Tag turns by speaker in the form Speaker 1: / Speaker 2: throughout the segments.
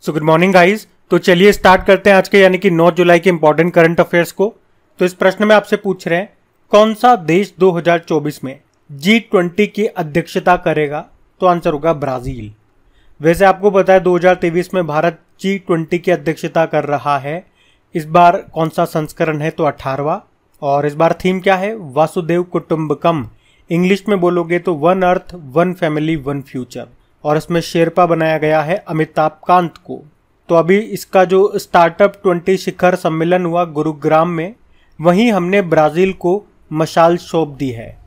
Speaker 1: So good morning guys. तो चलिए start करते हैं आज के यानी कि 9 जुलाई के इंपॉर्टेंट करंट अफेयर्स को। तो इस प्रश्न में आपसे पूछ रहे हैं कौन सा देश 2024 में G20 की अध्यक्षता करेगा। तो आंसर होगा ब्राजील। वैसे आपको पता है 2023 में भारत G20 की अध्यक्षता कर रहा है। इस बार कौन सा संस्करण है? तो 18वां। और इस बार थीम क्या है? वासुदेव कुटुंबकम। इंग्लिश में बोलोगे तो one earth one family one future. और इसमें शेरपा बनाया गया है अमिताभ कांत को। तो अभी इसका जो स्टार्टअप 20 शिखर सम्मेलन हुआ गुरुग्राम में, वहीं हमने ब्राजील को मशाल सौंप दी है।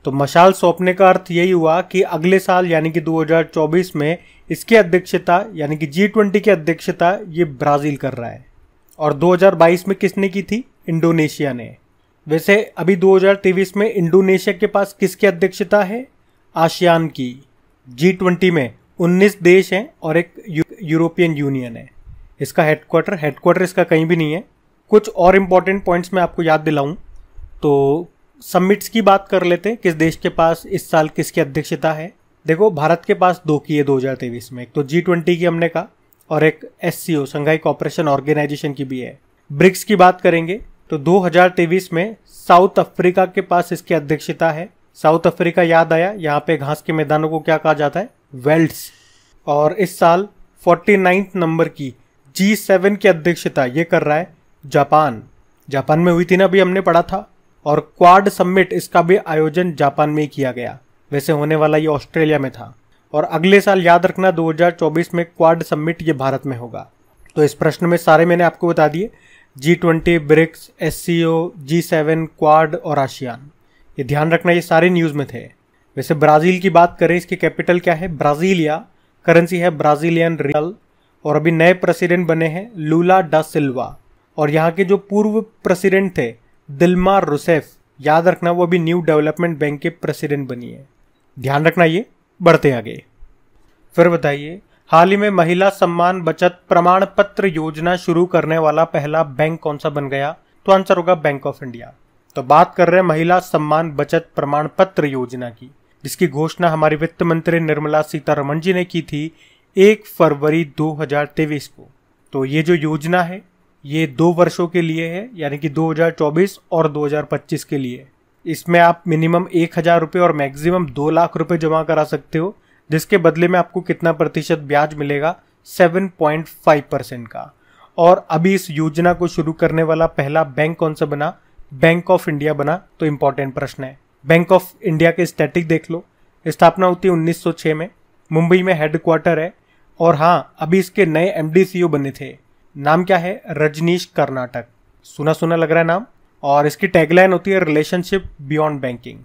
Speaker 1: तो मशाल सौंपने का अर्थ यही हुआ कि अगले साल यानी कि 2024 में इसकी अध्यक्षता यानी कि G20 की अध्यक्षता ये ब्राजील कर रहा है। और 2022 में किसने की थी? इंडोनेशिया ने। वैसे अभी 2023 में इंडोनेशिया के पास किसकी अध्यक्षता है? आसियान की। G20 में 19 देश हैं और एक यूरोपियन यूनियन है। इसका हेडक्वार्टर इसका कहीं भी नहीं है। कुछ और इम्पोर्टेंट पॉइंट्स मैं आपको याद दिलाऊं तो समिट्स की बात कर लेते हैं। किस देश के पास इस साल किसकी अध्यक्षता है? देखो, भारत के पास 2 की है 2023 में। एक तो G20 की हमने कहा और एक SCO संघाई कोऑपरेशन ऑर्गेनाइजेशन की भी है। ब्रिक्स की बात करेंगे तो 2023 में साउथ अफ्रीका के पास इसकी अध्यक्षता है। साउथ अफ्रीका याद आया, यहाँ पे घास के मैदानों को क्या कहा जाता है? वेल्ड्स। और इस साल 49 नंबर की G7 की अध्यक्षता ये कर रहा है जापान में हुई थी ना, अभी हमने पढ़ा था। और क्वाड समिट इसका भी आयोजन जापान में ही किया गया। वैसे होने वाला ये ऑस्ट्रेलिया में था। और अगले साल याद रखना 2024 में क्वाड समिट ये भारत में होगा। तो इस प्रश्न में सारे मैंने आपको बता दिए, G20, BRICS, SCO, G7, Quad और आसियान। ये ध्यान रखना, ये सारे न्यूज़ में थे। वैसे ब्राज़ील की बात करें, इसकी कैपिटल क्या है? ब्राज़ीलिया। करेंसी है ब्राज़ीलियन रियल। और अभी नए प्रेसिडेंट बने हैं लूला डा सिल्वा। और यहाँ के जो पूर्व प्रेसिडेंट थे दिल्मा रूसेफ, याद रखना वो अभी न्यू डेवलपमेंट बैंक के प्रेसिडेंट बनी है। ध्यान रखना ये। बढ़ते आगे। फिर बताइए, हाल ही में महिला सम्मान बचत प्रमाण पत्र योजना शुरू करने वाला पहला बैंक कौन सा बन गया? तो आंसर होगा बैंक ऑफ इंडिया। तो बात कर रहे हैं महिला सम्मान बचत प्रमाण पत्र योजना की, जिसकी घोषणा हमारी वित्त मंत्री निर्मला सीतारमण जी ने की थी 1 फरवरी 2023 को। तो ये जो योजना है ये 2 वर्षों के लिए है, यानी कि 2024 और 2025 के लिए। इसमें आप मिनिमम 1000 रुपये और मैक्सिमम 2 लाख रुपए जमा करा सकते हो, जिसके बदले में आपको कितना प्रतिशत ब्याज मिलेगा? 7.5% का। और अभी इस योजना को शुरू करने वाला पहला बैंक कौन सा बना? बैंक ऑफ इंडिया बना। तो इंपॉर्टेंट प्रश्न है। बैंक ऑफ इंडिया के स्टैटिक देख लो। स्थापना होती है 1906 में। मुंबई में हेडक्वार्टर है। और हाँ, अभी इसके नए MD CEO बने थे। नाम क्या है? रजनीश कर्नाटक। सुना सुना लग रहा है नाम। और इसकी टैगलाइन होती है रिलेशनशिप बियॉन्ड बैंकिंग।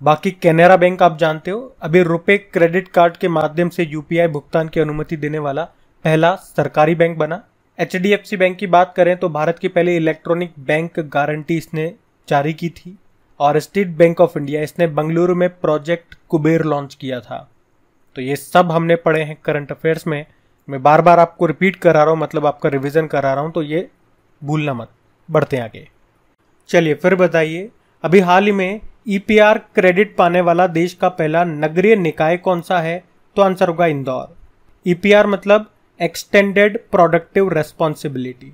Speaker 1: बाकी कैनरा बैंक आप जानते हो, अभी रुपे क्रेडिट कार्ड के माध्यम से UPI भुगतान की अनुमति देने वाला पहला सरकारी बैंक बना। HDFC बैंक की बात करें तो भारत की पहले इलेक्ट्रॉनिक बैंक गारंटी इसने जारी की थी। और स्टेट बैंक ऑफ इंडिया, इसने बंगलुरु में प्रोजेक्ट कुबेर लॉन्च किया था। तो ये सब हमने पढ़े हैं करंट अफेयर्स में। मैं बार बार आपको रिपीट करा रहा हूँ, मतलब आपका रिवीजन करा रहा हूँ, तो ये भूलना मत। बढ़ते आगे। चलिए फिर बताइए, अभी हाल ही में EPR क्रेडिट पाने वाला देश का पहला नगरीय निकाय कौन सा है? तो आंसर होगा इंदौर। EPR मतलब एक्सटेंडेड प्रोडक्टिव रेस्पॉन्सिबिलिटी।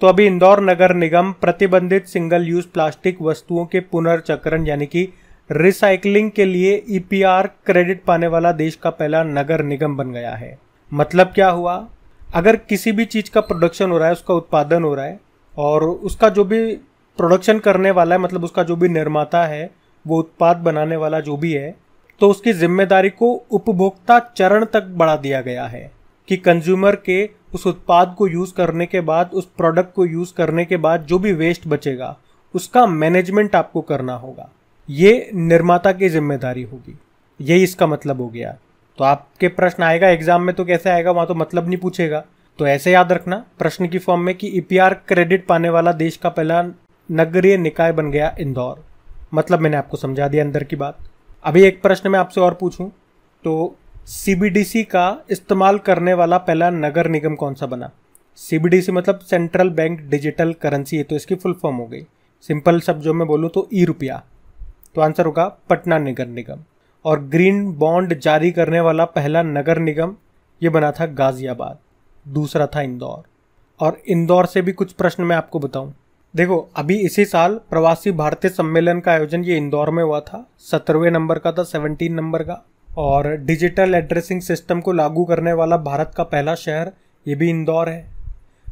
Speaker 1: तो अभी इंदौर नगर निगम प्रतिबंधित सिंगल यूज प्लास्टिक वस्तुओं के पुनर्चक्रण यानी कि रिसाइकलिंग के लिए EPR क्रेडिट पाने वाला देश का पहला नगर निगम बन गया है। मतलब क्या हुआ? अगर किसी भी चीज का प्रोडक्शन हो रहा है, उसका उत्पादन हो रहा है, और उसका जो भी प्रोडक्शन करने वाला है, मतलब उसका जो भी निर्माता है, वो उत्पाद बनाने वाला जो भी है, तो उसकी जिम्मेदारी को उपभोक्ता चरण तक बढ़ा दिया गया है कि कंज्यूमर के उस उत्पाद को यूज करने के बाद, उस प्रोडक्ट को यूज करने के बाद जो भी वेस्ट बचेगा उसका मैनेजमेंट आपको करना होगा। ये निर्माता की जिम्मेदारी होगी। यही इसका मतलब हो गया। तो आपके प्रश्न आएगा एग्जाम में तो कैसे आएगा? वहां तो मतलब नहीं पूछेगा। तो ऐसे याद रखना प्रश्न की फॉर्म में कि EPR क्रेडिट पाने वाला देश का पहला नगरीय निकाय बन गया इंदौर। मतलब मैंने आपको समझा दिया अंदर की बात। अभी एक प्रश्न मैं आपसे और पूछूं तो CBDC का इस्तेमाल करने वाला पहला नगर निगम कौन सा बना? CBDC मतलब सेंट्रल बैंक डिजिटल करेंसी है, तो इसकी फुल फॉर्म हो गई। सिंपल शब्दों में बोलूं तो E-रुपया। तो आंसर होगा पटना नगर निगम। और ग्रीन बॉन्ड जारी करने वाला पहला नगर निगम ये बना था गाजियाबाद। दूसरा था इंदौर। और इंदौर से भी कुछ प्रश्न मैं आपको बताऊं। देखो, अभी इसी साल प्रवासी भारतीय सम्मेलन का आयोजन ये इंदौर में हुआ था, 17वें नंबर का था, 17 नंबर का। और डिजिटल एड्रेसिंग सिस्टम को लागू करने वाला भारत का पहला शहर ये भी इंदौर है।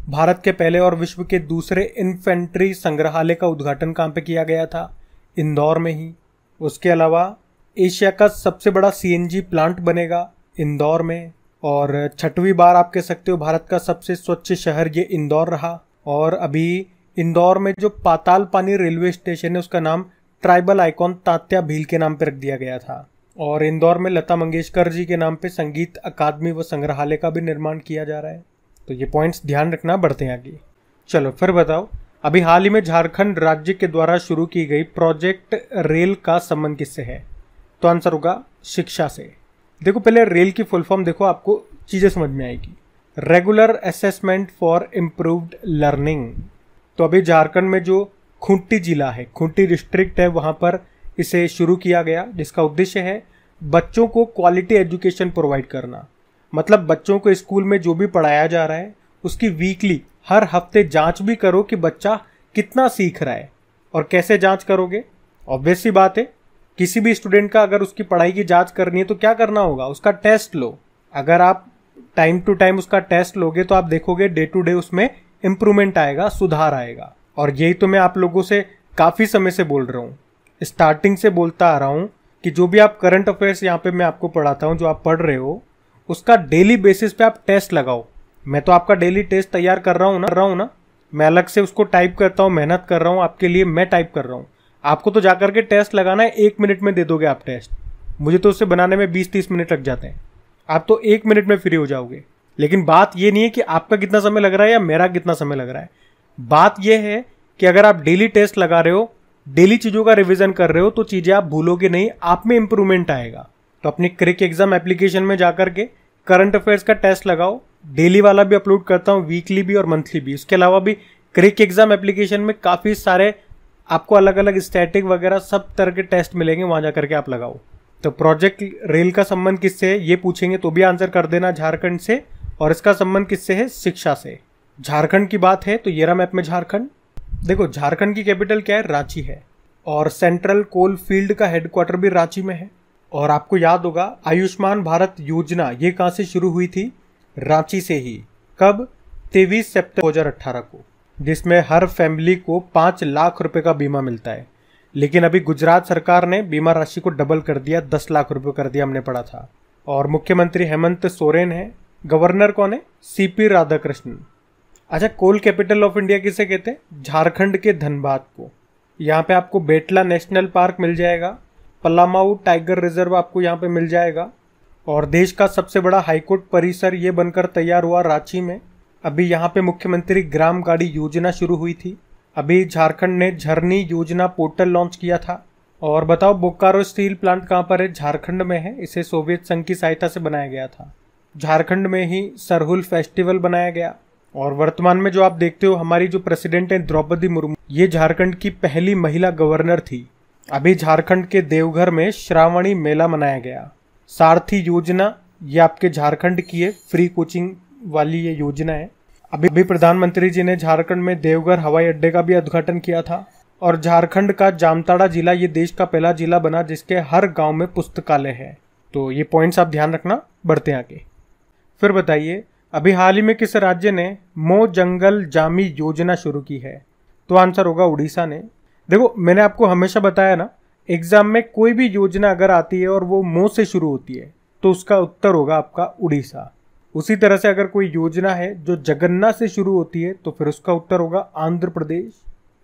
Speaker 1: भारत के पहले और विश्व के दूसरे इन्फेंट्री संग्रहालय का उद्घाटन कहाँ पे किया गया था? इंदौर में ही। उसके अलावा एशिया का सबसे बड़ा सीएनजी प्लांट बनेगा इंदौर में। और 6वीं बार आप कह सकते हो भारत का सबसे स्वच्छ शहर ये इंदौर रहा। और अभी इंदौर में जो पाताल पानी रेलवे स्टेशन है उसका नाम ट्राइबल आइकॉन तात्या भील के नाम पर रख दिया गया था। और इंदौर में लता मंगेशकर जी के नाम पे संगीत अकादमी व संग्रहालय का भी निर्माण किया जा रहा है। तो ये पॉइंट्स ध्यान रखना, बढ़ते हैं आगे। चलो फिर बताओ, अभी हाल ही में झारखंड राज्य के द्वारा शुरू की गई प्रोजेक्ट रेल का संबंध किससे है? तो आंसर होगा शिक्षा से। देखो, पहले रेल की फुल फॉर्म देखो, आपको चीजें समझ में आएगी। Regular assessment for improved learning. तो अभी झारखंड में जो खूंटी जिला है, खूंटी डिस्ट्रिक्ट है, वहां पर इसे शुरू किया गया, जिसका उद्देश्य है बच्चों को क्वालिटी एजुकेशन प्रोवाइड करना। मतलब बच्चों को स्कूल में जो भी पढ़ाया जा रहा है उसकी वीकली, हर हफ्ते जांच भी करो कि बच्चा कितना सीख रहा है। और कैसे जांच करोगे? ऑब्वियस सी बात है, किसी भी स्टूडेंट का अगर उसकी पढ़ाई की जांच करनी है तो क्या करना होगा? उसका टेस्ट लो। अगर आप टाइम टू टाइम उसका टेस्ट लोगे तो आप देखोगे डे टू डे उसमें इंप्रूवमेंट आएगा, सुधार आएगा। और यही तो मैं आप लोगों से काफी समय से बोल रहा हूँ, स्टार्टिंग से बोलता आ रहा हूँ कि जो भी आप करंट अफेयर्स यहाँ पे मैं आपको पढ़ाता हूँ, जो आप पढ़ रहे हो, उसका डेली बेसिस पे आप टेस्ट लगाओ। मैं तो आपका डेली टेस्ट तैयार कर रहा हूँ ना। मैं अलग से उसको टाइप करता हूँ, मेहनत कर रहा हूँ आपके लिए, मैं टाइप कर रहा हूँ। आपको तो जाकर के टेस्ट लगाना है, 1 मिनट में दे दोगे आप टेस्ट। मुझे तो उससे बनाने में 20-30 मिनट लग जाते हैं, आप तो 1 मिनट में फ्री हो जाओगे। लेकिन बात ये नहीं है कि आपका कितना समय लग रहा है या मेरा कितना समय लग रहा है। बात यह है कि अगर आप डेली टेस्ट लगा रहे हो, डेली चीजों का रिवीजन कर रहे हो, तो चीजें आप भूलोगे नहीं, आप में इंप्रूवमेंट आएगा। तो अपनी क्रिक एग्जाम एप्लीकेशन में जाकर के करंट अफेयर्स का टेस्ट लगाओ। डेली वाला भी अपलोड करता हूँ, वीकली भी और मंथली भी। इसके अलावा भी क्रिक एग्जाम एप्लीकेशन में काफी सारे आपको अलग अलग स्टैटिक वगैरह सब तरह के टेस्ट मिलेंगे, वहां जाकर के आप लगाओ। तो प्रोजेक्ट रेल का संबंध किससे है ये पूछेंगे तो भी आंसर कर देना झारखंड से। और इसका संबंध किससे है? शिक्षा से। झारखंड की बात है तो ये रहा मैप में झारखंड। देखो, झारखंड की कैपिटल क्या है? रांची है। और सेंट्रल कोल फील्ड का हेडक्वार्टर भी रांची में है। और आपको याद होगा आयुष्मान भारत योजना ये कहां से शुरू हुई थी? रांची से ही। कब? 23 सितंबर 2018 को, जिसमें हर फैमिली को 5 लाख रुपए का बीमा मिलता है। लेकिन अभी गुजरात सरकार ने बीमा राशि को डबल कर दिया, 10 लाख रुपए कर दिया, हमने पढ़ा था। और मुख्यमंत्री हेमंत सोरेन है। गवर्नर कौन है? सीपी राधाकृष्णन। अच्छा, कोल कैपिटल ऑफ इंडिया किसे कहते हैं? झारखंड के धनबाद को। यहाँ पे आपको बेटला नेशनल पार्क मिल जाएगा, पलामाऊ टाइगर रिजर्व आपको यहाँ पे मिल जाएगा। और देश का सबसे बड़ा हाईकोर्ट परिसर ये बनकर तैयार हुआ रांची में। अभी यहाँ पे मुख्यमंत्री ग्राम गाड़ी योजना शुरू हुई थी। अभी झारखंड ने झरनी योजना पोर्टल लॉन्च किया था। और बताओ, बोकारो स्टील प्लांट कहाँ पर है? झारखंड में है। इसे सोवियत संघ की सहायता से बनाया गया था। झारखंड में ही सरहुल फेस्टिवल बनाया गया। और वर्तमान में जो आप देखते हो हमारी जो प्रेसिडेंट है द्रौपदी मुर्मू, ये झारखंड की पहली महिला गवर्नर थी। अभी झारखंड के देवघर में श्रावणी मेला मनाया गया। सारथी योजना ये आपके झारखंड की है, फ्री कोचिंग वाली ये योजना है। अभी प्रधानमंत्री जी ने झारखंड में देवघर हवाई अड्डे का भी उद्घाटन किया था। और झारखंड का जामताड़ा जिला ये देश का पहला जिला बना जिसके हर गांव में पुस्तकालय है। तो ये पॉइंट्स आप ध्यान रखना, बढ़ते हैं आगे। फिर बताइए, अभी हाल ही में किस राज्य ने मो जंगल जामी योजना शुरू की है? तो आंसर होगा उड़ीसा ने। देखो, मैंने आपको हमेशा बताया ना, एग्जाम में कोई भी योजना अगर आती है और वो मो से शुरू होती है तो उसका उत्तर होगा आपका उड़ीसा। उसी तरह से अगर कोई योजना है जो जगन्नाथ से शुरू होती है तो फिर उसका उत्तर होगा आंध्र प्रदेश।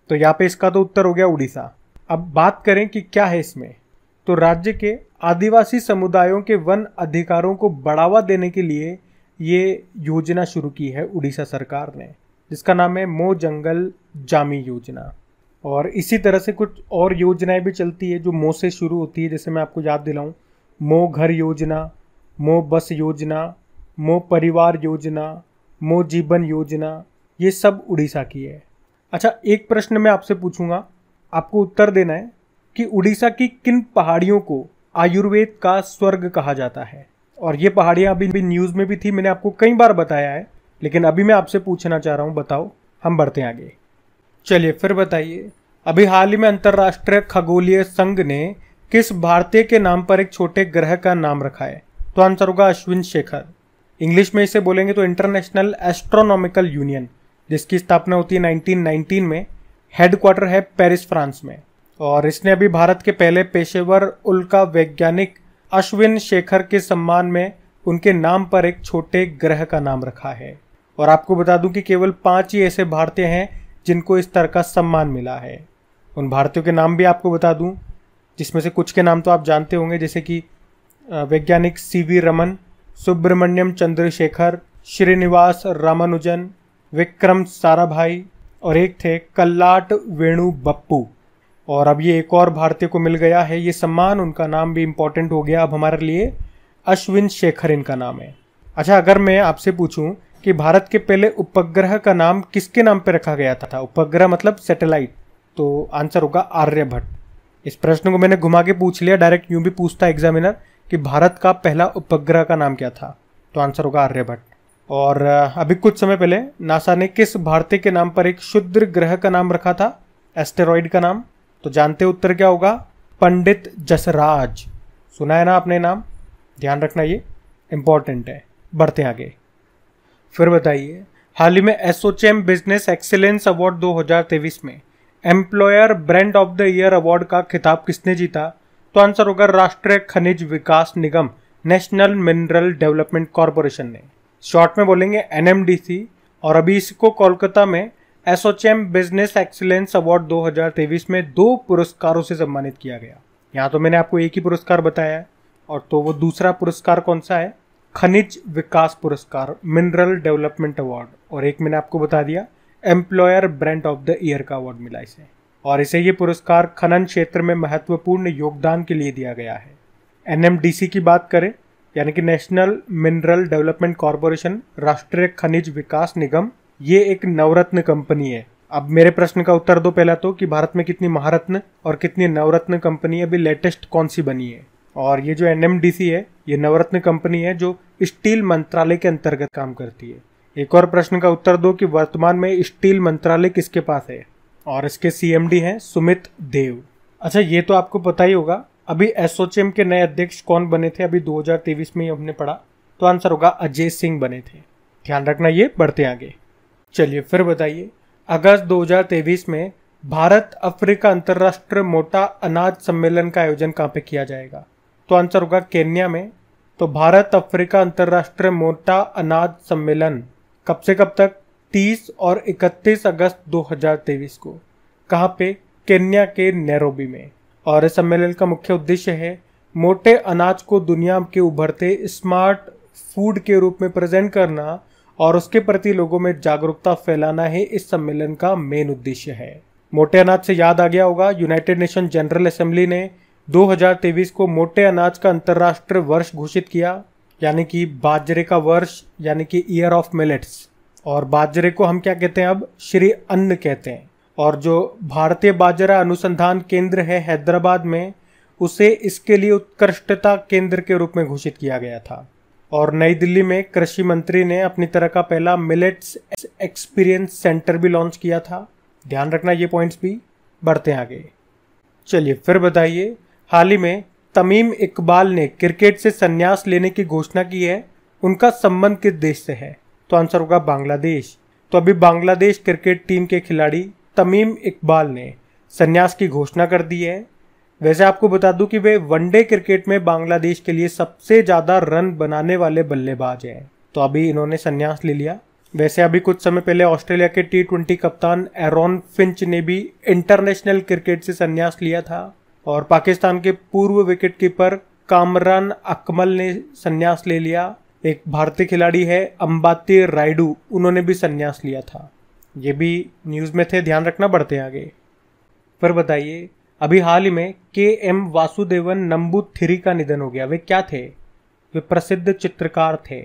Speaker 1: तो यहाँ पे इसका तो उत्तर हो गया उड़ीसा। अब बात करें कि क्या है इसमें, तो राज्य के आदिवासी समुदायों के वन अधिकारों को बढ़ावा देने के लिए ये योजना शुरू की है उड़ीसा सरकार ने, जिसका नाम है मो जंगल जामी योजना। और इसी तरह से कुछ और योजनाएं भी चलती है जो मो से शुरू होती है। जैसे मैं आपको याद दिलाऊं, मो घर योजना, मो बस योजना, मो परिवार योजना, मो जीवन योजना, ये सब उड़ीसा की है। अच्छा, एक प्रश्न मैं आपसे पूछूंगा, आपको उत्तर देना है कि उड़ीसा की किन पहाड़ियों को आयुर्वेद का स्वर्ग कहा जाता है? और ये पहाड़ियां अभी भी न्यूज में भी थी, मैंने आपको कई बार बताया है, लेकिन अभी मैं आपसे पूछना चाह रहा हूँ, बताओ। हम बढ़ते हैं आगे। चलिए फिर बताइए, अभी हाल ही में अंतरराष्ट्रीय खगोलीय संघ ने किस भारतीय के नाम पर एक छोटे ग्रह का नाम रखा है? तो आंसर होगा अश्विन शेखर। इंग्लिश में इसे बोलेंगे तो इंटरनेशनल एस्ट्रोनॉमिकल यूनियन, जिसकी स्थापना होती है 1919 में। हेडक्वार्टर है पेरिस, फ्रांस में। और इसने अभी भारत के पहले पेशेवर उल्का वैज्ञानिक अश्विन शेखर के सम्मान में उनके नाम पर एक छोटे ग्रह का नाम रखा है। और आपको बता दूं कि केवल 5 ही ऐसे भारतीय हैं जिनको इस तरह का सम्मान मिला है। उन भारतीयों के नाम भी आपको बता दूं, जिसमें से कुछ के नाम तो आप जानते होंगे, जैसे कि वैज्ञानिक सीवी रमन, सुब्रमण्यम चंद्रशेखर, श्रीनिवास रामानुजन, विक्रम साराभाई और एक थे कल्लाट वेणु बप्पू। और अब ये एक और भारतीय को मिल गया है ये सम्मान, उनका नाम भी इंपॉर्टेंट हो गया अब हमारे लिए, अश्विन शेखर इनका नाम है। अच्छा, अगर मैं आपसे पूछूं कि भारत के पहले उपग्रह का नाम किसके नाम पे रखा गया था? उपग्रह मतलब सैटेलाइट, तो आंसर होगा आर्यभट्ट। इस प्रश्न को मैंने घुमा के पूछ लिया, डायरेक्ट यूं भी पूछता एग्जामिनर कि भारत का पहला उपग्रह का नाम क्या था, तो आंसर होगा आर्यभट्ट। और अभी कुछ समय पहले नासा ने किस भारतीय के नाम पर एक क्षुद्र ग्रह का नाम रखा था, एस्टेरॉइड का नाम? तो जानते उत्तर क्या होगा? पंडित जसराज। सुना है ना आपने नाम, ध्यान रखना ये इंपॉर्टेंट है। बढ़ते हैं आगे। फिर बताइए, हाल ही में एसोचैम बिजनेस एक्सीलेंस अवार्ड 2023 में employer brand of the year award का खिताब किसने जीता? तो आंसर होगा राष्ट्रीय खनिज विकास निगम, नेशनल मिनरल डेवलपमेंट कॉरपोरेशन ने, शॉर्ट में बोलेंगे एनएमडीसी। और अभी इसको कोलकाता में एसोचैम बिजनेस एक्सीलेंस अवार्ड 2023 में 2 पुरस्कारों से सम्मानित किया गया। यहाँ तो मैंने आपको एक ही पुरस्कार बताया है, और तो वो दूसरा पुरस्कार कौन सा है? खनिज विकास पुरस्कार, मिनरल डेवलपमेंट अवार्ड। और एक मैंने आपको बता दिया employer brand of the year का अवार्ड मिला इसे। और इसे ये पुरस्कार खनन क्षेत्र में महत्वपूर्ण योगदान के लिए दिया गया है। एनएमडीसी की बात करें, यानी कि नेशनल मिनरल डेवलपमेंट कॉरपोरेशन, राष्ट्रीय खनिज विकास निगम, ये एक नवरत्न कंपनी है। अब मेरे प्रश्न का उत्तर दो पहला तो कि भारत में कितनी महारत्न और कितनी नवरत्न कंपनी अभी लेटेस्ट कौन सी बनी है? और ये जो एनएमडीसी है ये नवरत्न कंपनी है जो स्टील मंत्रालय के अंतर्गत काम करती है। एक और प्रश्न का उत्तर दो कि वर्तमान में स्टील मंत्रालय किसके पास है? और इसके सीएमडी हैं सुमित देव। अच्छा, ये तो आपको पता ही होगा, अभी एसोचैम के नए अध्यक्ष कौन बने थे? अभी 2023 में ही हमने पढ़ा, तो आंसर होगा अजय सिंह बने थे। ध्यान रखना ये। बढ़ते आगे। चलिए फिर बताइए, अगस्त 2023 में भारत अफ्रीका अंतर्राष्ट्रीय मोटा अनाज सम्मेलन का आयोजन कहाँ पे किया जाएगा? तो आंसर होगा केन्या में। तो भारत अफ्रीका अंतर्राष्ट्रीय मोटा अनाज सम्मेलन कब से कब तक? 30 और 31 अगस्त 2023 को। कहाँ पे? केन्या के नैरोबी में। और इस सम्मेलन का मुख्य उद्देश्य है मोटे अनाज को दुनिया के उभरते स्मार्ट फूड के रूप में प्रेजेंट करना और उसके प्रति लोगों में जागरूकता फैलाना ही इस सम्मेलन का मेन उद्देश्य है। मोटे अनाज से याद आ गया होगा, यूनाइटेड नेशन जनरल असेंबली ने 2023 को मोटे अनाज का अंतर्राष्ट्रीय वर्ष घोषित किया, यानी कि बाजरे का वर्ष, यानी कि ईयर ऑफ मिलेट्स। और बाजरे को हम क्या कहते हैं? अब श्री अन्न कहते हैं। और जो भारतीय बाजरा अनुसंधान केंद्र है हैदराबाद में, उसे इसके लिए उत्कृष्टता केंद्र के रूप में घोषित किया गया था। और नई दिल्ली में कृषि मंत्री ने अपनी तरह का पहला मिलेट्स एक्सपीरियंस सेंटर भी लॉन्च किया था। ध्यान रखना ये पॉइंट्स भी। बढ़ते हैं आगे। चलिए फिर बताइए, हाल ही में तमीम इकबाल ने क्रिकेट से संन्यास लेने की घोषणा की है, उनका संबंध किस देश से है? तो आंसर होगा बांग्लादेश। तो अभी बांग्लादेश क्रिकेट टीम के खिलाड़ी तमीम इकबाल ने संन्यास की घोषणा कर दी है। वैसे आपको बता दूं कि वे वनडे क्रिकेट में बांग्लादेश के लिए सबसे ज्यादा रन बनाने वाले बल्लेबाज हैं। तो अभी इन्होंने संन्यास ले लिया। वैसे अभी कुछ समय पहले ऑस्ट्रेलिया के T20 कप्तान एरॉन फिंच ने भी इंटरनेशनल क्रिकेट से संन्यास लिया था। और पाकिस्तान के पूर्व विकेटकीपर कामरान अकमल ने संन्यास ले लिया। एक भारतीय खिलाड़ी है अंबाती रायडू, उन्होंने भी संन्यास लिया था। ये भी न्यूज में थे, ध्यान रखना। बढ़ते आगे। फिर बताइए, अभी हाल ही में KM वासुदेवन नंबूथिरी का निधन हो गया। वे क्या थे? वे प्रसिद्ध चित्रकार थे।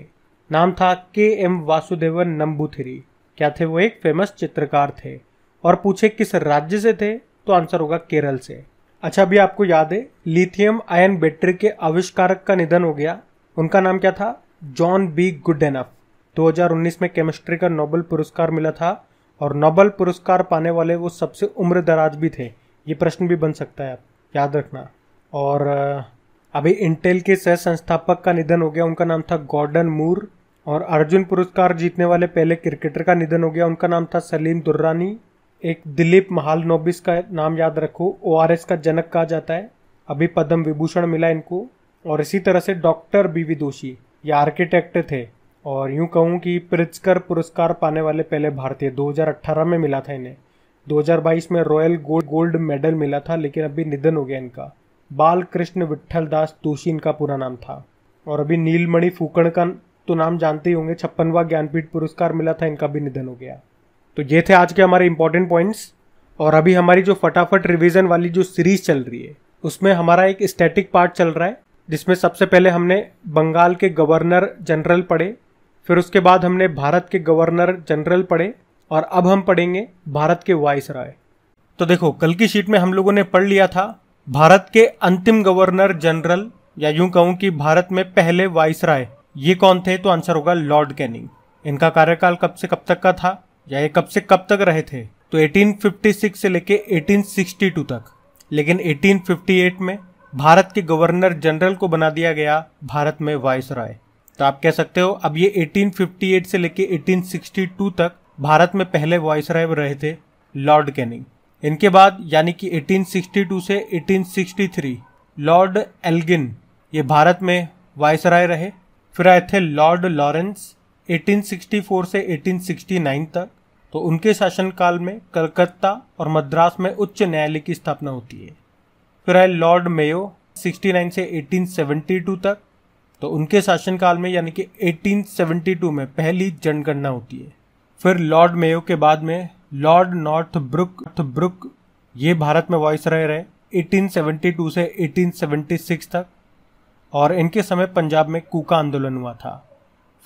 Speaker 1: नाम था KM वासुदेवन नंबूथिरी। क्या थे वो? एक फेमस चित्रकार थे। और पूछे किस राज्य से थे? तो आंसर होगा केरल से। अच्छा, अभी आपको याद है लिथियम आयन बैटरी के आविष्कारक का निधन हो गया। उनका नाम क्या था? John B गुडएनफ। 2019 में केमिस्ट्री का नोबेल पुरस्कार मिला था और नोबेल पुरस्कार पाने वाले वो सबसे उम्र दराज भी थे। ये प्रश्न भी बन सकता है, आप याद रखना। और अभी इंटेल के सह संस्थापक का निधन हो गया, उनका नाम था गॉर्डन मूर। और अर्जुन पुरस्कार जीतने वाले पहले क्रिकेटर का निधन हो गया, उनका नाम था सलीम दुर्रानी। एक दिलीप महालनोबिस का नाम याद रखो, ORS का जनक कहा जाता है, अभी पद्म विभूषण मिला इनको। और इसी तरह से डॉक्टर BV दोषी, ये आर्किटेक्ट थे और यूं कहूँ कि प्रित्जकर पुरस्कार पाने वाले पहले भारतीय, 2018 में मिला था इन्हें। 2022 में रॉयल गोल्ड मेडल मिला था, लेकिन अभी निधन हो गया इनका। बाल कृष्ण विट्ठल दास दोषी इनका पूरा नाम था। और अभी नीलमणि फूकड़ का तो नाम जानते ही होंगे, 56वां ज्ञानपीठ पुरस्कार मिला था, इनका भी निधन हो गया। तो ये थे आज के हमारे इंपॉर्टेंट पॉइंट्स। और अभी हमारी जो फटाफट रिवीजन वाली जो सीरीज चल रही है उसमें हमारा एक स्टैटिक पार्ट चल रहा है, जिसमें सबसे पहले हमने बंगाल के गवर्नर जनरल पढ़े, फिर उसके बाद हमने भारत के गवर्नर जनरल पढ़े और अब हम पढ़ेंगे भारत के वाइसराय। तो देखो, कल की शीट में हम लोगों ने पढ़ लिया था भारत के अंतिम गवर्नर जनरल, या यूं कहूं कि भारत में पहले वाइसराय, ये कौन थे? तो आंसर होगा लॉर्ड कैनिंग। इनका कार्यकाल कब से कब तक का था, या ये कब से कब तक रहे थे? तो 1856 से लेके 1862 तक। लेकिन 1858 में भारत के गवर्नर जनरल को बना दिया गया भारत में वाइसराय। तो आप कह सकते हो अब ये 1858 से लेके 1862 तक भारत में पहले वाइसराय रहे थे लॉर्ड कैनिंग। इनके बाद यानी कि 1862 से 1863 लॉर्ड एल्गिन ये भारत में वाइसराय रहे। फिर आए थे लॉर्ड लॉरेंस 1864 से 1869 तक। तो उनके शासनकाल में कलकत्ता और मद्रास में उच्च न्यायालय की स्थापना होती है। फिर आए लॉर्ड मेयो 69 से 1872 तक। तो उनके शासनकाल में यानी कि 1872 में पहली जनगणना होती है। फिर लॉर्ड मेयो के बाद में लॉर्ड नॉर्थब्रुक ये भारत में वाइसराय रहे 1872 से 1876 तक, और इनके समय पंजाब में कूका आंदोलन हुआ था।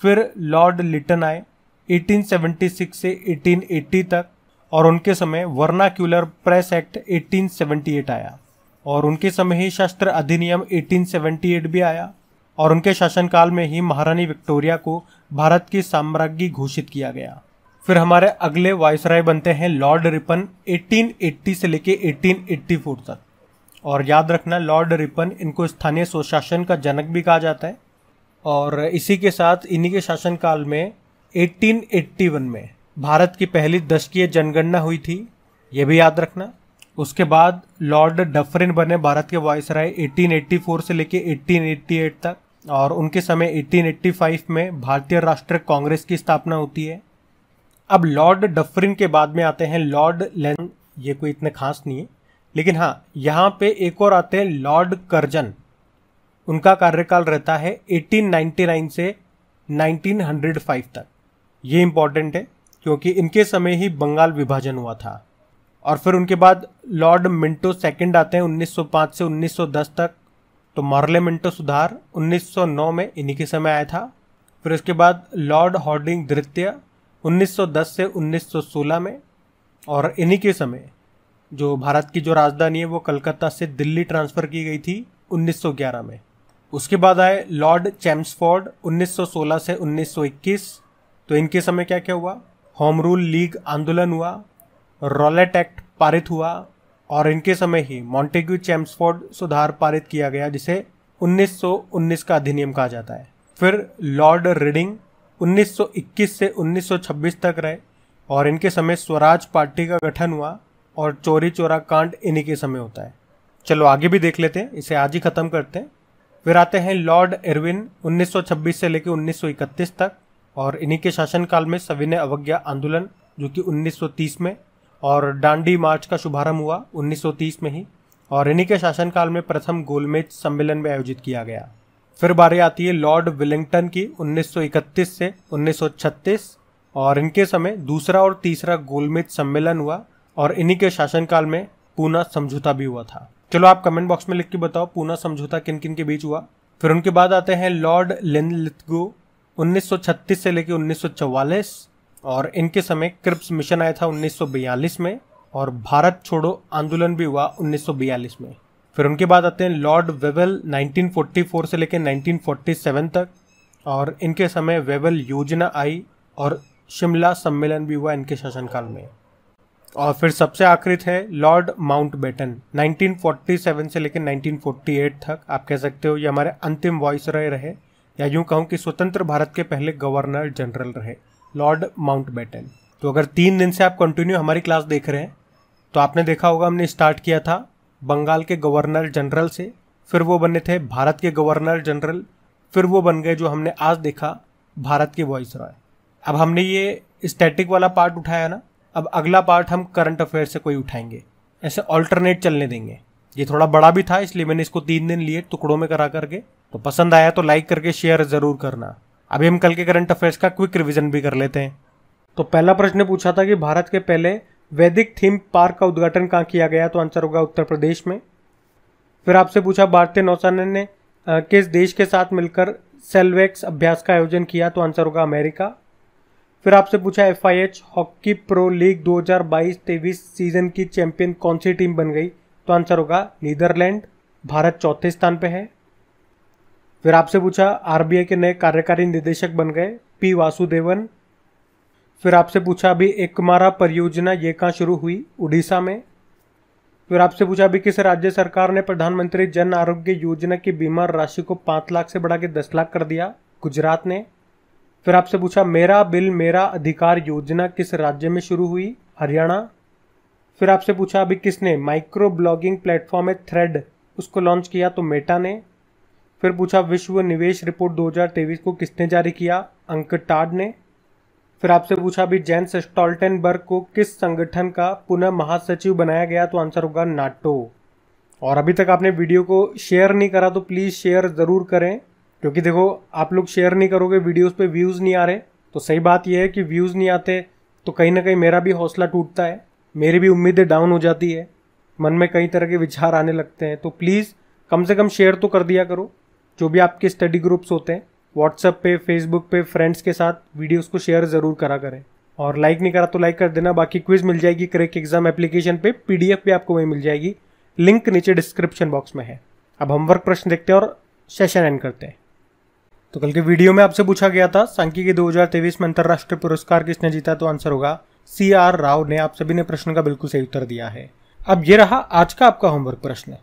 Speaker 1: फिर लॉर्ड लिटन आए 1876 से 1880 तक, और उनके समय वर्नाक्यूलर प्रेस एक्ट 1878 आया, और उनके समय ही शस्त्र अधिनियम 1878 भी आया, और उनके शासनकाल में ही महारानी विक्टोरिया को भारत की साम्राज्ञी घोषित किया गया। फिर हमारे अगले वाइसराय बनते हैं लॉर्ड रिपन 1880 से लेके 1884 तक। और याद रखना, लॉर्ड रिपन इनको स्थानीय स्वशासन का जनक भी कहा जाता है। और इसी के साथ इन्हीं के शासनकाल में 1881 में भारत की पहली दशकीय जनगणना हुई थी, ये भी याद रखना। उसके बाद लॉर्ड डफरिन बने भारत के वाइसराय 1884 से लेके 1888 तक, और उनके समय 1885 में भारतीय राष्ट्रीय कांग्रेस की स्थापना होती है। अब लॉर्ड डफरिन के बाद में आते हैं लॉर्ड लेन, ये कोई इतने खास नहीं है, लेकिन हाँ यहाँ पे एक और आते हैं लॉर्ड कर्जन। उनका कार्यकाल रहता है 1899 से 1905 तक। ये इंपॉर्टेंट है क्योंकि इनके समय ही बंगाल विभाजन हुआ था। और फिर उनके बाद लॉर्ड मिंटो सेकंड आते हैं 1905 से 1910 तक। तो मार्ले मिंटो सुधार 1909 में इन्हीं के समय आया था। फिर उसके बाद लॉर्ड हॉर्डिंग द्वितीय 1910 से 1916 में, और इन्हीं के समय जो भारत की जो राजधानी है वो कलकत्ता से दिल्ली ट्रांसफ़र की गई थी 1911 में। उसके बाद आए लॉर्ड चैम्सफोर्ड 1916 से 1921। तो इनके समय क्या क्या हुआ? होम रूल लीग आंदोलन हुआ, रॉलेट एक्ट पारित हुआ, और इनके समय ही मॉन्टेग्यू चैम्सफोर्ड सुधार पारित किया गया, जिसे 1919 का अधिनियम कहा जाता है। फिर लॉर्ड रीडिंग 1921 से 1926 तक रहे, और इनके समय स्वराज पार्टी का गठन हुआ, और चोरी चोरा कांड इन्हीं के समय होता है। चलो आगे भी देख लेते हैं, इसे आज ही खत्म करते हैं। फिर आते हैं लॉर्ड इरविन 1926 से लेकर 1931 तक, और इन्हीं के शासनकाल में सविनय अवज्ञा आंदोलन जो कि 1930 में, और डांडी मार्च का शुभारंभ हुआ 1930 में ही, और इन्हीं के शासनकाल में प्रथम गोलमेज सम्मेलन में आयोजित किया गया। फिर बारी आती है लॉर्ड विलिंगटन की 1931 से 1936, और इनके समय दूसरा और तीसरा गोलमेज सम्मेलन हुआ, और इन्हीं के शासनकाल में पूना समझौता भी हुआ था। चलो आप कमेंट बॉक्स में लिख के बताओ पूना समझौता किन किन के बीच हुआ। फिर उनके बाद आते हैं लॉर्ड लिनलिथगो 1936 से लेकर 1944, और इनके समय क्रिप्स मिशन आया था 1942 में, और भारत छोड़ो आंदोलन भी हुआ 1942 में। फिर उनके बाद आते हैं लॉर्ड वेवेल 1944 से लेकर 1947 तक, और इनके समय वेवेल योजना आई और शिमला सम्मेलन भी हुआ इनके शासनकाल में। और फिर सबसे आखिरी थे लॉर्ड माउंटबेटन, 1947 से लेकर 1948 तक आप कह सकते हो ये हमारे अंतिम वॉइसरॉय रहे, या यूं कहूं कि स्वतंत्र भारत के पहले गवर्नर जनरल रहे, लॉर्ड माउंटबेटन। तो अगर 3 दिन से आप कंटिन्यू हमारी क्लास देख रहे हैं तो आपने देखा होगा हमने स्टार्ट किया था बंगाल के गवर्नर जनरल से, फिर वो बने थे भारत के गवर्नर जनरल, फिर वो बन गए जो हमने आज देखा भारत के वॉइसरॉय। अब हमने ये स्टैटिक वाला पार्ट उठाया ना, अब अगला पार्ट हम करंट अफेयर से कोई उठाएंगे, ऐसे ऑल्टरनेट चलने देंगे। ये थोड़ा बड़ा भी था इसलिए मैंने इसको 3 दिन लिए टुकड़ों में करा करके। तो पसंद आया तो लाइक करके शेयर जरूर करना। अभी हम कल के करंट अफेयर्स का क्विक रिवीजन भी कर लेते हैं। तो पहला प्रश्न पूछा था कि भारत के पहले वैदिक थीम पार्क का उद्घाटन कहाँ किया गया, तो आंसर होगा उत्तर प्रदेश में। फिर आपसे पूछा भारतीय नौसेना ने किस देश के साथ मिलकर सेल्वेक्स अभ्यास का आयोजन किया, तो आंसर होगा अमेरिका। फिर आपसे पूछा FIH hockey pro league 2022-23 season की चैंपियन कौन सी टीम बन गई, तो आंसर होगा नीदरलैंड। भारत चौथे स्थान पे है। फिर आपसे पूछा RBI के नए कार्यकारी निदेशक बन गए P वासुदेवन। फिर आपसे पूछा अभी एकमारा परियोजना ये कहाँ शुरू हुई, उड़ीसा में। फिर आपसे पूछा अभी किस राज्य सरकार ने प्रधानमंत्री जन आरोग्य योजना की बीमा राशि को 5 लाख से बढ़ा के 10 लाख कर दिया, गुजरात ने। फिर आपसे पूछा मेरा बिल मेरा अधिकार योजना किस राज्य में शुरू हुई, हरियाणा। फिर आपसे पूछा अभी किसने माइक्रो ब्लॉगिंग प्लेटफॉर्म है थ्रेड उसको लॉन्च किया, तो मेटा ने। फिर पूछा विश्व निवेश रिपोर्ट 2023 को किसने जारी किया, अंकटाड ने। फिर आपसे पूछा अभी जेंस स्टोल्टेनबर्ग को किस संगठन का पुनः महासचिव बनाया गया, तो आंसर होगा नाटो। और अभी तक आपने वीडियो को शेयर नहीं करा तो प्लीज़ शेयर ज़रूर करें, क्योंकि देखो आप लोग शेयर नहीं करोगे वीडियोस पे व्यूज़ नहीं आ रहे। तो सही बात यह है कि व्यूज़ नहीं आते तो कहीं ना कहीं मेरा भी हौसला टूटता है, मेरी भी उम्मीदें डाउन हो जाती है, मन में कई तरह के विचार आने लगते हैं। तो प्लीज़ कम से कम शेयर तो कर दिया करो। जो भी आपके स्टडी ग्रुप्स होते हैं व्हाट्सएप पे, फेसबुक पे फ्रेंड्स के साथ वीडियोस को शेयर ज़रूर करा करें। और लाइक नहीं करा तो लाइक कर देना। बाकी क्विज मिल जाएगी क्रैक एग्जाम एप्लीकेशन पे, PDF भी आपको वहीं मिल जाएगी, लिंक नीचे डिस्क्रिप्शन बॉक्स में है। अब होमवर्क प्रश्न देखते हैं और सेशन एंड करते हैं। तो कल के वीडियो में आपसे पूछा गया था सांख्यिकी 2023 में अंतर्राष्ट्रीय पुरस्कार किसने जीता, तो आंसर होगा CR राव ने। आप सभी ने प्रश्न का बिल्कुल सही उत्तर दिया है। अब ये रहा आज का आपका होमवर्क प्रश्न।